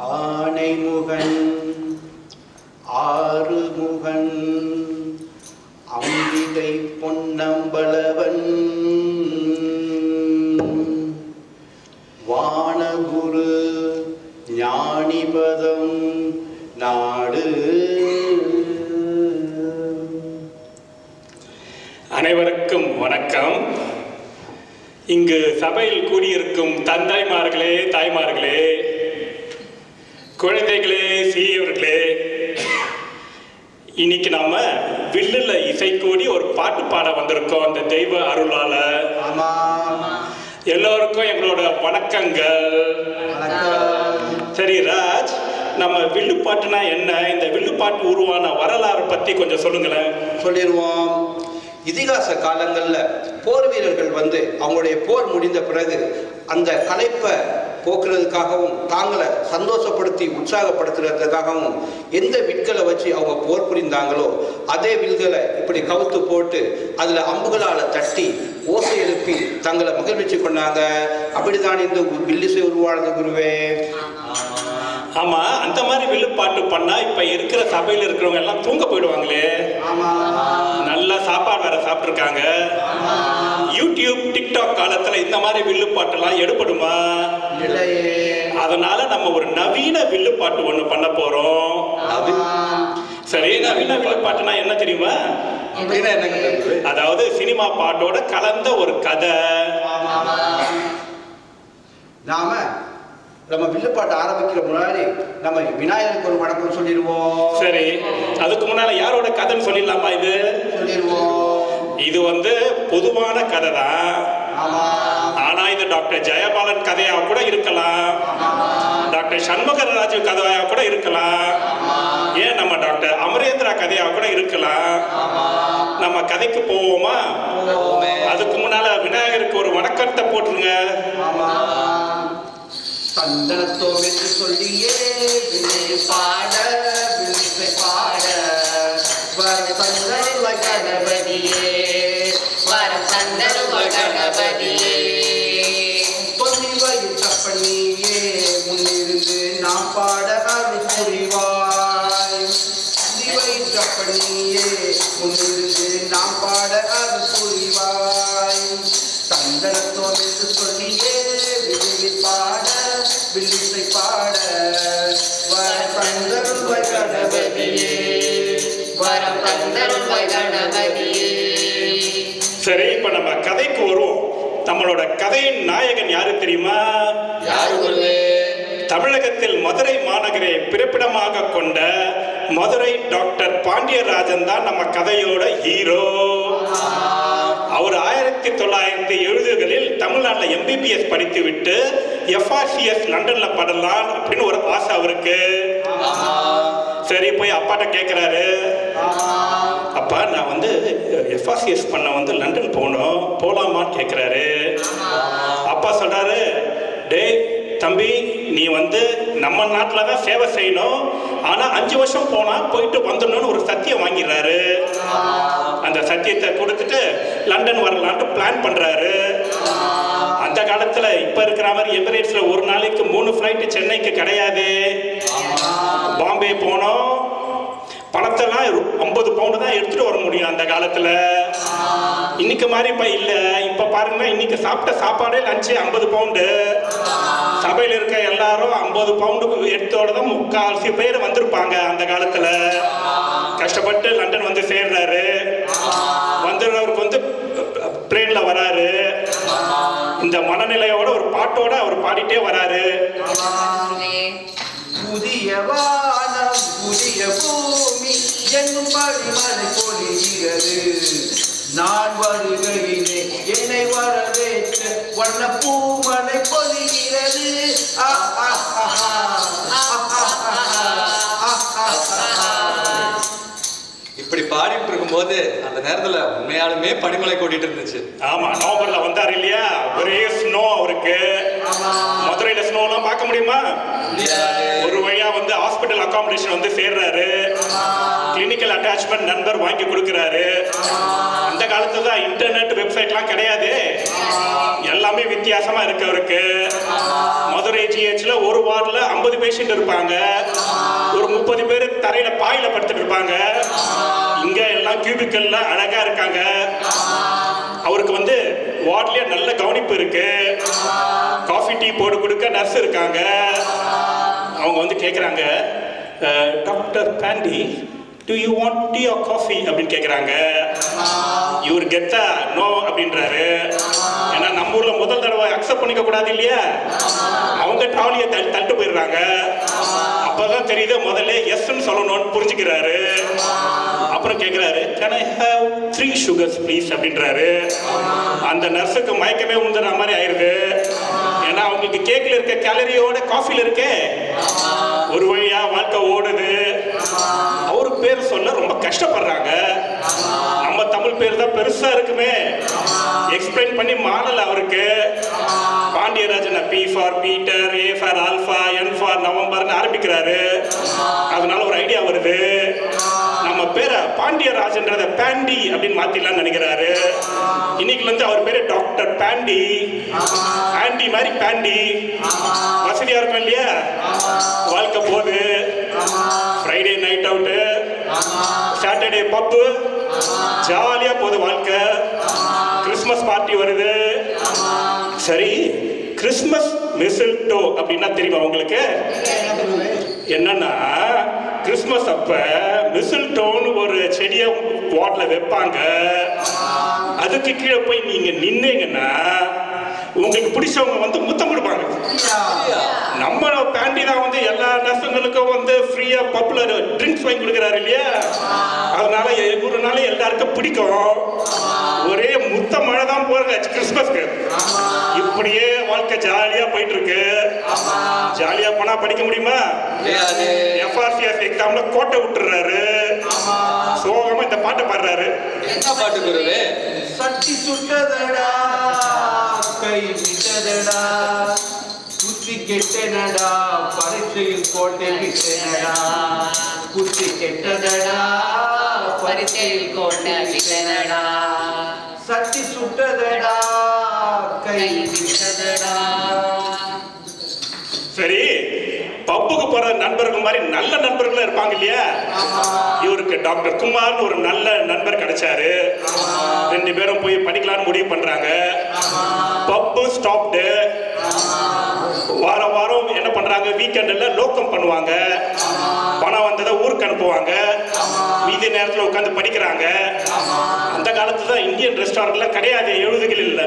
ஆனைமுகன் ஆறுமுகன் அம்பிகை பொன்னம்பலவன் வானகுரு ஞானிபதம் நாடு. அனைவருக்கும் வணக்கம். இங்கு சபையில் கூடியிருக்கும் தந்தைமார்களே, தாய்மார்களே, குழந்தைகளே, சீயவர்களே, இன்னைக்கு நாம வில்லுல இசைக்கூடி ஒரு பாட்டு பாட வந்திருக்கோம். அந்த தெய்வ அருளால எல்லோருக்கும் எங்களோட வணக்கங்கள். சரி ராஜ், நம்ம வில்லு பாட்டுனா என்ன, இந்த வில்லு பாட்டு உருவான வரலாறு பத்தி கொஞ்சம் சொல்லுங்களேன். சொல்லிடுவோம். இதிகாச காலங்களில் போர் வீரர்கள் அவங்களுடைய போர் முடிந்த பிறகு அந்த களைப்பை போக்குறதுக்காகவும் தாங்களை சந்தோஷப்படுத்தி உற்சாகப்படுத்துறதுக்காகவும் எந்த விற்களை வச்சு அவங்க போர் புரிந்தாங்களோ அதே வில்களை இப்படி கவுத்து போட்டு அதில் அம்புகளால் தட்டி ஓசை எழுப்பி தங்களை மகிழ்ச்சி கொண்டாங்க. அப்படித்தான் இந்த வில்லிசை உருவானது குருவே. ஆமா, அந்த மாதிரி வில்லுப்பாட்டு பண்ணா இப்ப இருக்கிற சபையில இருக்கிறவங்க எல்லாம் தூங்க போயிடுவாங்களே. நல்லா சாப்பாடு வேற சாப்பிட்டு இருக்காங்க. யூடியூப், டிக்டாக் காலத்துல இந்த மாதிரி வில்லுப்பாட்டு எல்லாம் எடுபடுமா? அதனால நம்ம ஒரு நவீன வில்லுப்பாட்டு ஒண்ணு பண்ண போறோம். சரி, நவீன வில்லுப்பாட்டுனா என்ன தெரியுமா? அதாவது சினிமா பாட்டோட கலந்த ஒரு கதை. நம்ம வில்லுப்பாட்டு ஆரம்பிக்கிற முன்னாடி நம்ம விநாயகருக்கு ஒரு வணக்கம் சொல்லிடுவோம். சரி, அதுக்கு முன்னால யாரோட கதைன்னு சொல்லிடலாமா? இது சொல்லிடுவோம். இது பொதுவான கதை தான். ஆனா இது டாக்டர் ஜெயபாலன் கதையா கூட இருக்கலாம், டாக்டர் சண்முகராஜு கதையா கூட இருக்கலாம், ஏன் நம்ம டாக்டர் அமரேந்திரா கதையா கூட இருக்கலாம். நம்ம கதைக்கு போவோமா? அதுக்கு முன்னால விநாயகருக்கு ஒரு வணக்கத்தை போட்டுருங்க. சந்தனத்தோம் என்று சொல்லியே பாட வில்லிசை பாட வரதந்தருவாய் கணபதியே, வரதந்தருவாய் கணபதியே, பொன்னி வயிற்றப்பண்ணியே முன்னிருந்து நாம் பாட அருள் புரிவாய், வயிற்றப்பண்ணியே முன்னிருந்து நாம் பாட அருள் புரிவாய். சந்தனத்தோம் என்று சொல்லியே வில்லிசை பாட வில்லிசை பாட வரதந்தருவாய் கணபதியே, வரதந்தருவாய் கணபதியே. சரி, இப்ப நம்ம கதைக்கு வருவோம். நம்மளோட கதையின் நாயகன் யாரு தெரியுமா? தமிழகத்தில் மதுரை மாநகரை பிறப்பிடமாக கொண்ட மதுரை டாக்டர் பாண்டியராஜன் தான் நம்ம கதையோட ஹீரோ. அவர் 1970களில் தமிழ்நாட்டில் MBBS படித்து விட்டு FRCS லண்டன்ல படலாம் அப்படின்னு ஒரு ஆசை அவருக்கு. சரி, போய் அப்பாட்ட கேட்கிறாரு, அப்பா நான் FRCS பண்ண லண்டன் போகணும், போலாமான்னு கேட்கிறாரு. அப்பா சொல்றாரு, டே தம்பி, நீ நம்ம நாட்டில் தான் சேவை செய்யணும், ஆனா 5 வருஷம் போனா போயிட்டு வந்துடணும்னு ஒரு சத்தியம் வாங்கிடுறாரு. அந்த சத்தியத்தை கொடுத்துட்டு லண்டன் வரலான்ட்டு பிளான் பண்றாரு. அந்த காலத்துல இப்ப இருக்கிற மாதிரி எமிரேட்ஸ்ல ஒரு நாளைக்கு 3 ஃபிளைட் சென்னைக்கு கிடையாது. பாம்பே போனோம், பணத்தெல்லாம் 50 பவுண்டு தான் எடுத்துட்டு வர முடியும் அந்த காலத்துல. இன்னைக்கு மாதிரி இப்ப இல்ல. இப்ப பாருங்க, இன்னைக்கு சாப்பிட்ட சாப்பாடே லஞ்சு 50 பவுண்டு. சபையில் இருக்க எல்லாரும் 50 பவுண்டு எடுத்தோட தான் 3/4 பேர் வந்திருப்பாங்க அந்த காலத்துல. கஷ்டப்பட்டு லண்டன் சேர்றாரு. வந்துடுறவருக்கு பிளேன்ல வராரு. இந்த மனநிலையோட ஒரு பாட்டோட அவர் பாடிட்டே வராரு. புதிய வானம் புதிய பூமி என்னும் பரிமலை பொழிகிறது, நான் வருகையிலே என்னை வரவேற்று வண்ண பூமலை பொழிகிறது. இப்படி பாடிட்டு இருக்கும்போது அந்த நேரத்துல உண்மையாலுமே பனிமலை கொட்டிட்டு இருந்துச்சு. ஆமா, நவம்பர்ல வந்தாரு இல்லையா, ஒரே ஸ்னோ அவருக்கு. மதுரையில ஸ்னோ எல்லாம் பார்க்க முடியுமா? ஒரு வழியா ஹாஸ்பிட்டல் அகாமடேஷன் சேர்றாரு. கிளினிக் கெமிக்கல் அட்டாச்மெண்ட் நண்பர் வாங்கி கொடுக்கிறாரு. அந்த காலத்துல தான் இன்டர்நெட் வெப்சைட்லாம் கிடையாது, எல்லாமே வித்தியாசமா இருக்கு அவருக்கு. மதுரை ஜிஹெச்ல ஒரு வார்டுல 50 பேஷண்ட் இருப்பாங்க, ஒரு 30 பேர் தரையில பாயில படுத்துட்டு இருப்பாங்க. இங்க எல்லாம் கியூபிக்கல்ல அழகா இருக்காங்க. அவருக்கு வந்து வார்ட்லயே நல்ல கவனிப்பு இருக்கு, காஃபி டீ போட்டு கொடுக்க நர்ஸ் இருக்காங்க. அவங்க வந்து கேட்குறாங்க, doctor Pandi, do you want tea or coffee அப்படின்னு கேட்குறாங்க. இவர் கெத்தா நோ அப்படின்றாரு. ஏன்னா நம்ம ஊர்ல முதல் தடவை அக்செப்ட் பண்ணிக்க கூடாது இல்லையா, அவங்க ட்ராலியை தள்ளிட்டு போயிடுறாங்க. அப்பதான் தெரியுது முதல்ல எஸ்ன்னு சொல்லணும்னு புரிஞ்சுக்கிறாரு. அப்புறம் கேட்கிறாரு, can I have 3 sugars please அப்படின்றாரு. அந்த நர்ஸுக்கு மயக்கமே உந்துற மாதிரி ஆயிருது. ஏன்னா அவங்களுக்கு கேக்ல இருக்க கேலரியோட காஃபில இருக்கே, ஒரு வழியா வாழ்க்கை ஓடுது. அவரு பேர் சொல்ல ரொம்ப கஷ்டப்படுறாங்க. நம்ம தமிழ் பேர் தான் பெருசா இருக்குமே, எக்ஸ்பிளைன் பண்ணி மாறல அவருக்கு. Pandiyarajan B for Peter, A for alpha, N for நவம்பர்னு ஆரம்பிக்கிறாரு. அதனால ஒரு ஐடியா வருது, நம்ம பேரை பாண்டியராஜன்றத பாண்டி அப்படின்னு மாத்திடலாம்னு நினைக்கிறாரு. இன்னைக்குல இருந்து அவர் பேரு டாக்டர் பாண்டி. ஆண்டி மாதிரி பாண்டி, வசதியா இருக்கும் இல்லையா. வாழ்க்கை போகுது, ஃப்ரைடே நைட் அவுட்டு, சாட்டர்டே பப்பு, ஜாலியா போகுது வாழ்க்கை. கிறிஸ்மஸ் பார்ட்டி வருது. சரி, கிறிஸ்மஸ் மிஸ்ல்டோ அப்படின்னா தெரியுமா உங்களுக்கு? என்னன்னா கிறிஸ்மஸ் அப்ப மிஸ்ல்டோன்னு ஒரு செடியை வாட்ல வைப்பாங்க. அதுக்கு கீழே போய் நீங்க நின்னீங்கன்னா உங்களுக்கு பிடிச்சவங்க வந்து முத்தம் கொடுப்பாங்க. நம்ம பாண்டி தான் வந்து எல்லா நர்ஸுங்களுக்கும் வந்து ஃப்ரீயா பப்ல ட்ரிங்க்ஸ் வாங்கி கொடுக்குறாரு இல்லையா. அதனால ஒரு நாள் எல்லாருக்கும் பிடிக்கும். ஒரே முத்த மழை தான் போறாங்க கிறிஸ்மஸ்க்கு. இப்படியே வாழ்க்கை ஜாலியா போயிட்டு இருக்கு. ஜாலியா போனா படிக்க முடியுமா? எஃப்ஆர்சிஎஸ் எக்ஸாம்ல கோட்டை விட்டுறாரு. சோகமா இந்த பாட்டை பாடுறாரு. என்ன பாட்டு குருவே? சட்டி சுட்டதடா, கை விட்டதடா, குத்தி கெட்டனடா, பரிசையில் கோட்டை விட்டனடா, குத்தி கெட்டதடா, பரிசையில் கோட்டை விட்டனடா, சட்டி சுட்டதடா, கை விட்டதடா. சரி, பப்புக்கு போற நண்பர்கள் மாதிரி நல்ல நண்பர்களும் இருப்பாங்க இல்லையா. இவருக்கு டாக்டர் குமார்னு ஒரு நல்ல நண்பர் கிடைச்சாரு. 2 பேரும் போய் படிக்கலாம்னு முடிவு பண்றாங்க. பப்பு ஸ்டாப்டு. வாரம் வாரம் என்ன பண்றாங்க, வீக்கெண்ட்ல லோக்கம் பண்ணுவாங்க. பணம் வந்ததை ஊருக்கு அனுப்புவாங்க. மீதி நேரத்தில் உட்காந்து படிக்கிறாங்க. அந்த காலத்துல தான் இந்தியன் ரெஸ்டாரண்ட்ல கிடையாது, 70கள் இல்ல.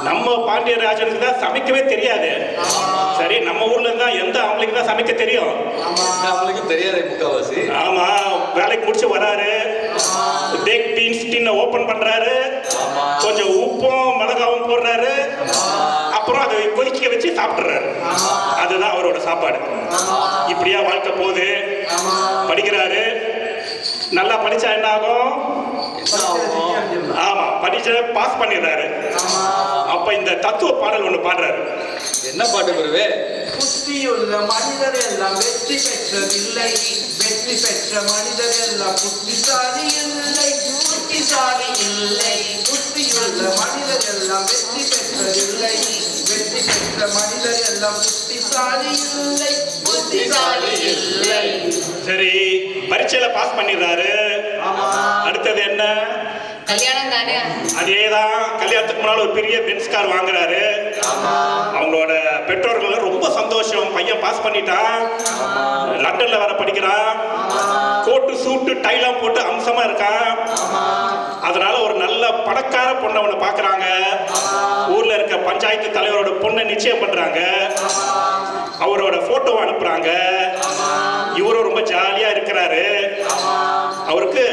நம்ம பாண்டியராஜனுக்கு தான் சமைக்கவே தெரியாது. சரி, நம்ம ஊர்ல தான் எந்த ஆம்பளைக்கு தான் சமைக்க தெரியும்? நம்மளுக்கு தெரியாது முக்காவாசி. ஆமா, வேலைக்கு முடிச்சு வராரு, பேக் பீன்ஸ் டின்ன ஓபன் பண்றாரு, கொஞ்சம் உப்பும் மிளகாவும் போடுறாரு, அப்புறம் அதை கொதிக்க வச்சு சாப்பிடுறாரு. அதுதான் அவரோட சாப்பாடு. இப்படியா வாழ்க்கை போகுது. படிக்கிறாரு. நல்லா படிச்சா என்ன ஆகும்? ஆமா, படிச்ச பாஸ் பண்ணிடுறாரு. அப்ப இந்த தத்துவ பாடல் ஒண்ணு பாடுறாரு. என்ன பாட்டு குருவே? புத்தியுள்ள மனிதர் எல்லாம் வெற்றி பெற்றதில்லை, வெற்றி பெற்ற மனிதர் எல்லாம் புத்திசாலி இல்லை, புத்திசாலி இல்லை. புத்தியுள்ள மனிதர் எல்லாம் வெற்றி பெற்றதில்லை, வெற்றி பெற்ற மனிதர் எல்லாம் புத்திசாலி இல்லை, புத்திசாலி இல்லை. சரி, பரீட்சையில பாஸ் பண்ணிடுறாரு. அடுத்தது என்ன? கல்யாணம் தானே. அதேதான், கல்யாணத்துக்கு முன்னால ஒரு பெரிய பென்ஸ் கார் வாங்குறாரு. அவங்களோட பெற்றோர்கள் ரொம்ப சந்தோஷம், பையன் பாஸ் பண்ணிட்டான், லண்டன்ல வர படிக்கிறான், கோட்டு சூட்டு டைலாம் போட்டு அம்சமா இருக்கான். அதனால ஒரு நல்ல பணக்கார பொண்ணை ஒண்ணு பாக்குறாங்க. ஊர்ல இருக்க பஞ்சாயத்து தலைவரோட பொண்ணை நிச்சயம் பண்றாங்க. அவரோட போட்டோ அனுப்புறாங்க. இவரும் ரொம்ப ஜாலியா இருக்கிறாரு. அவருக்கு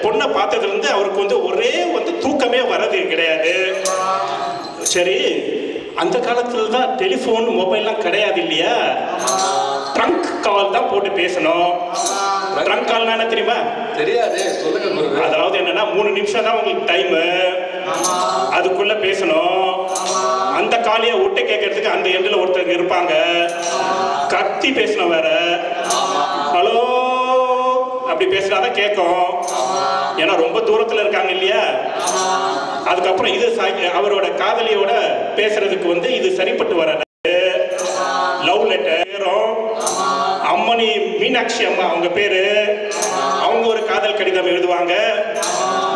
பொண்ணை பார்த்ததுல இருந்து அவருக்கு வந்து ஒரே வந்து தூக்கமே வரது கிடையாது. சரி, அந்த காலத்துல தான் டெலிபோன் மொபைல்லாம் கிடையாது இல்லையா. ட்ரங்க் கால் தான் போட்டு பேசணும். ட்ரங்க் கால்னா என்ன தெரியுமா? தெரியாது, சொல்லுங்க குருவே. அதாவது என்னன்னா 3 நிமிஷம் தான் உங்களுக்கு டைம், அதுக்குள்ள பேசணும். அந்த காலையை ஒட்டு கேட்கறதுக்கு அந்த எண்டில் ஒருத்தர் இருப்பாங்க, கத்தி பேசணும் வேற. ஹலோ அப்படி பேசினாதான் கேட்கும். ஏன்னா ரொம்ப தூரத்துல இருக்காங்க இல்லையா. அதுக்கப்புறம் இது அவரோட காதலியோட பேசுறதுக்கு இது சரிப்பட்டு வராது. லவ் லெட்டர் அம்மணி மீனாட்சி அம்மா அவங்க பேரு, அவங்க ஒரு காதல் கடிதம் எழுதுவாங்க.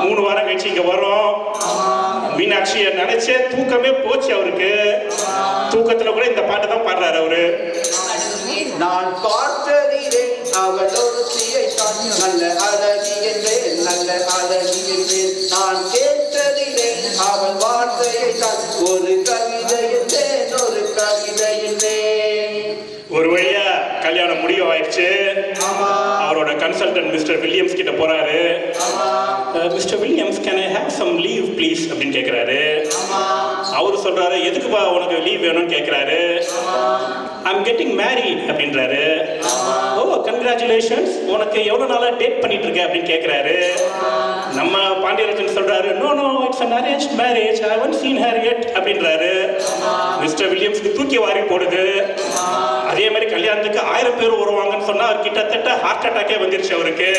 3 வாரம் கழிச்சு இங்க வரும். மீனாட்சியை நினைச்சே தூக்கமே போச்சு அவருக்கு. தூக்கத்துல கூட இந்த பாட்டு தான் பாடுறாரு அவரு. நான் பார்த்ததிலே அவள் ஒருத்தியை தான் நல்ல அழகி என்பேன், நல்ல அழகி என்பேன். நான் கேட்டதிலே அவள் வார்த்தையை தான் ஒரு கவிதை என்பேன், ஒரு கவிதை என்பேன். ஒரு வழியா கல்யாணம் முடிவாயிடுச்சு. அவரோட கன்சல்டன்ட் மிஸ்டர் வில்லியம்ஸ் கிட்ட போறாரு. Mister Williams, can I have some leave please அப்படின்னு கேட்கிறாரு. அவரு சொல்றாரு, எதுக்குப்பா உனக்கு லீவ் வேணும்னு கேட்கிறாரு. ஐம் கெட்டிங் மேரிட் அப்படின்றாரு. ஓ கங்க்ராச்சுலேஷன்ஸ், உனக்கு எவ்வளவு நாளா டேட் பண்ணிட்டு இருக்க அப்படின்னு கேட்கிறாரு. நம்ம பாண்டியராஜன் சொல்றாரு, no no it's an arranged marriage, I haven't seen her yet அப்படின்றாரு. மிஸ்டர் வில்லியம்ஸ்க்கு தூக்கி வாரி போடுது. அதே மாதிரி கல்யாணத்துக்கு 1000 பேர் வருவாங்கன்னு சொன்னா அவர் கிட்டத்தட்ட ஹார்ட் அட்டாக்கே வந்துருச்சு அவருக்கு.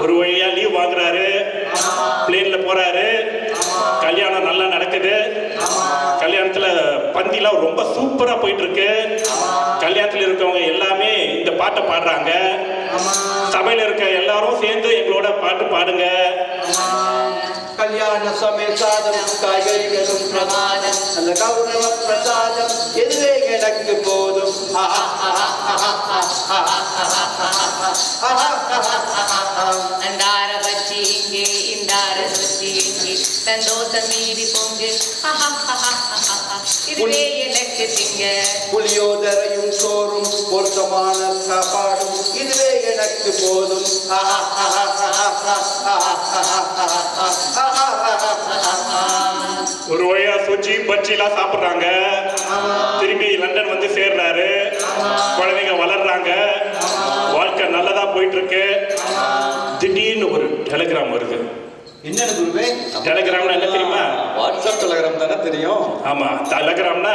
ஒரு வழியா லீவ் வாங்குறாரு, பிளேன்ல போறாரு. கல்யாணம் நல்லா நடக்குது. கல்யாணத்துல பந்திலாம் ரொம்ப சூப்பரா போயிட்டு இருக்கு. கல்யாணத்துல இருக்கவங்க எல்லாமே இந்த பாட்டை பாடுறாங்க. சபையில இருக்க எல்லாரும் சேர்ந்து எங்களோட பாட்டு பாடுங்க. கல்யாண சமையல் சாதம், காய்கறிகளும் பிரமாதம், அந்த கௌரவ பிரசாதம் எதுவே எனக்கு போதும். அந்தார பச்சி இங்கே இந்தார சுச்சி இங்கே சந்தோஷம் மீறி பொங்கு இதுவே எனக்கு திங்க. புளியோதரையும் சோறும் பொருத்தமான சாப்பாடும் இதுவே எனக்கு போதும். ஒரு வழியா சுஜி பஜ்ஜிலாம் சாப்பிடுறாங்க. திரும்பி லண்டன் வந்து சேர்றாரு. குழந்தைங்க வளர்றாங்க. வாழ்க்கை நல்லதா போயிட்டு இருக்கு. திடீர்னு ஒரு டெலிகிராம் வருது. என்ன குருவே? டெலிகிராம்னா என்ன தெரியுமா? வாட்ஸ்அப் டெலிகிராம் தானே தெரியும். ஆமா, டெலிகிராம்னா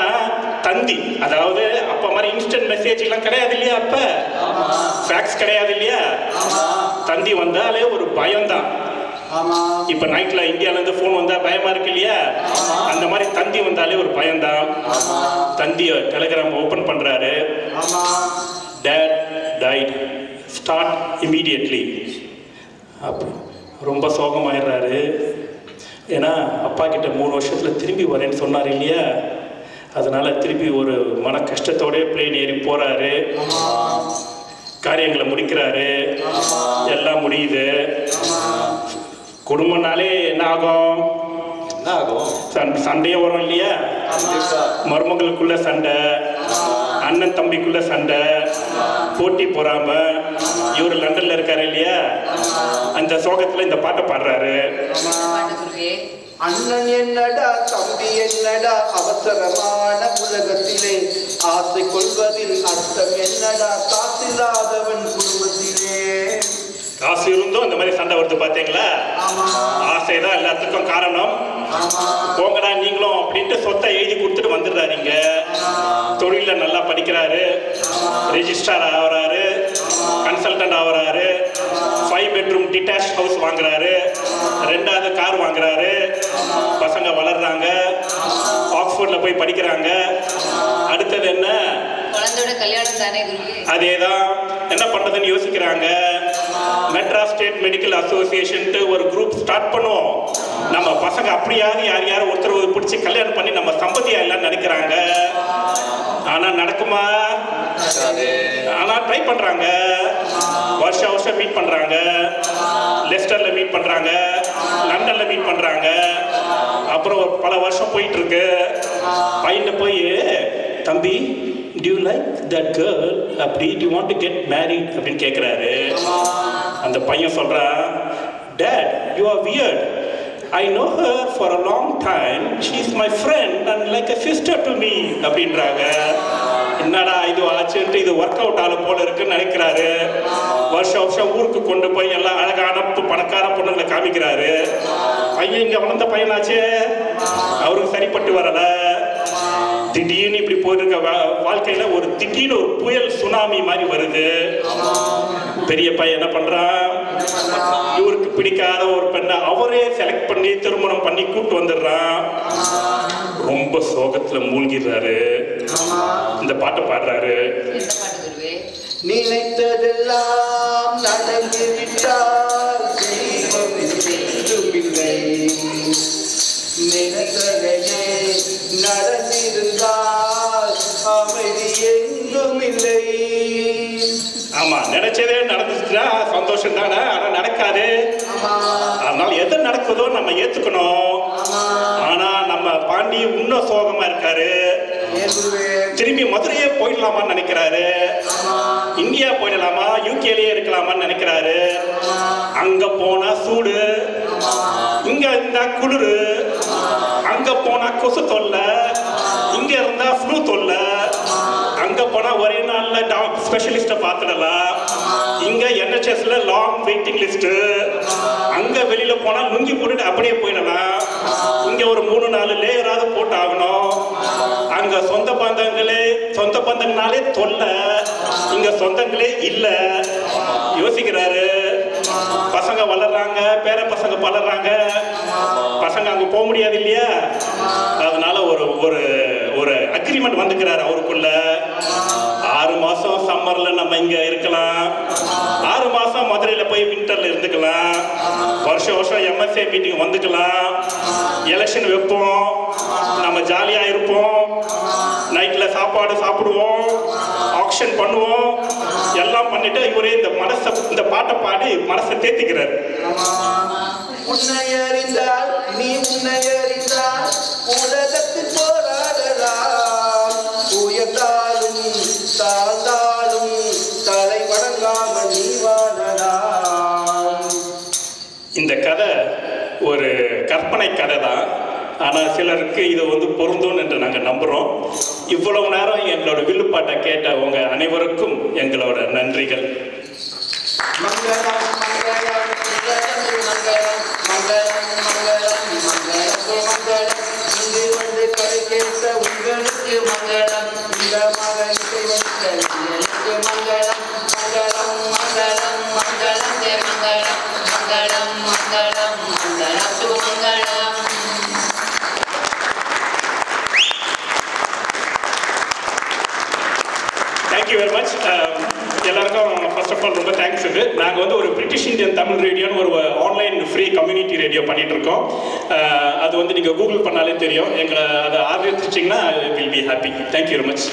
தந்தி. அதாவது அப்ப மாதிரி இன்ஸ்டன்ட் மெசேஜ் எல்லாம் கிடையாது இல்லையா. அப்ப ஃபேக்ஸ் கிடையாது இல்லையா. தந்தி வந்தாலே ஒரு பயம்தான். இப்ப நைட்ல இந்தியால இருந்து போன் வந்தா பயமா இருக்கு இல்லையா. அந்த மாதிரி தந்தி வந்தாலே ஒரு பயம்தான். தந்திய டெலிகிராம் ஓபன் பண்றாரு. Dad died. Start immediately. ரொம்ப சோகமாயிடுறாரு. ஏன்னா அப்பா கிட்ட 3 வருஷத்துல திரும்பி வரேன்னு சொன்னார் இல்லையா. அதனால திருப்பி ஒரு மன கஷ்டத்தோட பிளேன் ஏறி போறாரு. காரியங்களை முடிக்கிறாரு. எல்லாம் முடியுது. குடும்பம்னாலே என்ன ஆகும்? சண்டையும் வரும் இல்லையா. மருமகளுக்குள்ள சண்டை, அண்ணன் தம்பிக்குள்ள சண்டை, போட்டி போறாம. இவரு லண்டன்ல இருக்காரு இல்லையா. அந்த சோகத்துல இந்த பாட்டை பாடுறாரு. அண்ணன் என்னடா தம்பி என்னடா அவசரமான உலகத்திலே, ஆசை கொள்வதில் அர்த்தம் என்னடா காசில்லாதவன் குடும்பத்திலே. காசு இருந்தும் இந்த மாதிரி சண்டை வருது பாத்தீங்களா. ஆசைதான் எல்லாத்துக்கும் காரணம். போங்கடா நீங்களும் அப்படின்ட்டு சொத்தை எழுதி கொடுத்துட்டு வந்துடுறாருங்க. தொழில நல்லா படிக்கிறாரு. ரெஜிஸ்ட்ரார் ஆகிறாரு, கன்சல்டன்ட் ஆகிறாரு. 5 பெட்ரூம் டிட்டாச் ஹவுஸ் வாங்குறாரு. 2வது கார் வாங்குறாரு. பசங்க வளர்றாங்க. ஆக்ஸ்போர்ட்ல போய் படிக்கிறாங்க. அடுத்தது என்ன? குழந்தையோட கல்யாணம் தானே குருவே. அதேதான். என்ன பண்றதுன்னு யோசிக்கிறாங்க. மெட்ராஸ் ஸ்டேட் மெடிக்கல் அசோசியேஷன் ஒரு குரூப் ஸ்டார்ட் பண்ணுவோம். நம்ம பசங்க அப்படியாவது யார் ஒருத்தர் பிடிச்சி கல்யாணம் பண்ணி நம்ம சம்பந்தியா இல்லைன்னு நினைக்கிறாங்க. ஆனா நடக்குமா? ஆனா ட்ரை பண்றாங்க. வருஷம் மீட் பண்றாங்க. லெஸ்டர்ல மீட் பண்றாங்க, லண்டன்ல மீட் பண்றாங்க. அப்புறம் பல வருஷம் போயிட்டு இருக்கு. பையன் போய், தம்பி do you like that girl அப்படி do you want to get married அப்படின்னு கேட்குறாரு. அந்த பையன் சொல்றான், Dad you are weird, I know her for a long time, she is my friend and like a sister to me அப்படின்றாங்க. என்னடா இது ஆச்சுன்ட்டு இது ஒர்க் அவுட் ஆளு போல இருக்குன்னு நினைக்கிறாரு. வருஷம் ஊருக்கு கொண்டு போய் எல்லாம் அழகான பணக்கார பொண்ணுங்களை காமிக்கிறாரு. பையன் இங்க வளர்ந்த பையனாச்சே, அவருக்கு சரிப்பட்டு வரல. திடீர்னு இப்படி போயிருக்க வாழ்க்கையில ஒரு திடீர்னு ஒரு புயல் சுனாமி மாதிரி வருது. பெரிய பையன் என்ன பண்றான், இவருக்கு பிடிக்காத ஒரு பெண்ணை அவரே செலக்ட் பண்ணி திருமணம் பண்ணி கூட்டு வந்துடுறான். ரொம்ப சோகத்துல மூழ்கிறாரு. இந்த பாட்டை பாடுறாரு. எந்த பாட்டு குருவே? நினைத்ததெல்லாம் நடந்து விட்டால் தெய்வம் என்றுமில்லை, நினைத்ததையே நடந்திருந்தால் அமைதி எங்குமில்லை. ஆமா, நினைச்சதே நடந்துச்சுன்னா சந்தோஷம் தானே, ஆனா நடக்காது. அதனால எது நடக்குதோ நம்ம ஏத்துக்கணும். ஆனா நம்ம பாண்டி இன்னும் சோகமா இருக்காரு. திரும்பி மதுரையே போயிடலாமான்னு நினைக்கிறாரு. இந்தியா போயிடலாமா, யூகேலயே இருக்கலாமான்னு நினைக்கிறாரு. அங்க போனா சூடு, இங்க இருந்தா குளிரு, அங்க போனா கொசு தொல்லை, இங்க இருந்தா ஃப்ளூ தொல்லை. அங்க போனா ஒரே நாள்ல ஸ்பெஷலிஸ்ட பாத்துடலாம். இங்க NHSல லாங் வெயிட்டிங் லிஸ்ட். அங்க வெளியில போனா லுங்கி போட்டுட்டு அப்படியே போயிடலாம். இங்க ஒரு 3-4 லேயராவது போட்டு ஆகணும். அங்க சொந்த பந்தங்கனாலே தொல்லை, இங்க சொந்தங்களே இல்ல. யோசிக்கிறாரு. பசங்க வளர்றாங்க, பேர பசங்க வளர்றாங்க, பசங்க அங்க போக முடியாது இல்லையா? அதனால ஒரு ஒரு அக்ரிமெண்ட் வந்துக்கிறாரு அவருக்குள்ள. 6 மாசம் சம்மர்ல நம்ம இங்க இருக்கலாம், 6 மாசம் மதுரையில போய் விண்டர்ல இருந்துக்கலாம், வருஷம் MSA மீட்டிங் வந்துக்கலாம், எலெக்ஷன் வைப்போம், நம்ம ஜாலியா இருப்போம், நைட்ல சாப்பாடு சாப்பிடுவோம், ஆக்ஷன் பண்ணுவோம், எல்லாம் பண்ணிட்டு இவரே இந்த பாட்டை பாடி மனசை தேத்திக்கிறார். உன்னை அறிந்தால் நீ உன்னை அறிந்தால் உலகத்தில் போராடலாம், உயர்ந்தாலும் தாழ்ந்தாலும் தலை வணங்காமல் நீ வாழலாம். இந்த கதை ஒரு கற்பனை கதை தான். ஆனால் சிலருக்கு இது பொருந்தும் என்று நாங்கள் நம்புகிறோம். இவ்வளவு நேரம் எங்களோட வில்லுப்பாட்டை கேட்ட உங்க அனைவருக்கும் எங்களோட நன்றிகள். மங்களம் மங்களம் மங்களம் மங்களம் மங்களம் மங்களம் மங்களம். இங்கு வந்து கதை கேட்ட உங்களுக்கு மங்களம், இந்த மகனுக்கு வைத்த எனக்கு மங்களம். மங்களம் மங்களம் மங்களம் ஜெய மங்களம் மங்களம் மங்களம் மங்களம் சுமங்கலம். Thank you very much. எல்லாருக்கும் ஃபர்ஸ்ட் ஆஃப் ஆல் ரொம்ப தேங்க்ஸ். நாங்கள் ஒரு பிரிட்டிஷ் இந்தியன் தமிழ் ரேடியோன்னு ஒரு ஆன்லைன் ஃப்ரீ கம்யூனிட்டி ரேடியோ பண்ணிட்டு இருக்கோம். அது நீங்கள் கூகுள் பண்ணாலே தெரியும். எங்களை அதை ஆதரிச்சிட்டிங்கன்னா will be happy. Thank you very much.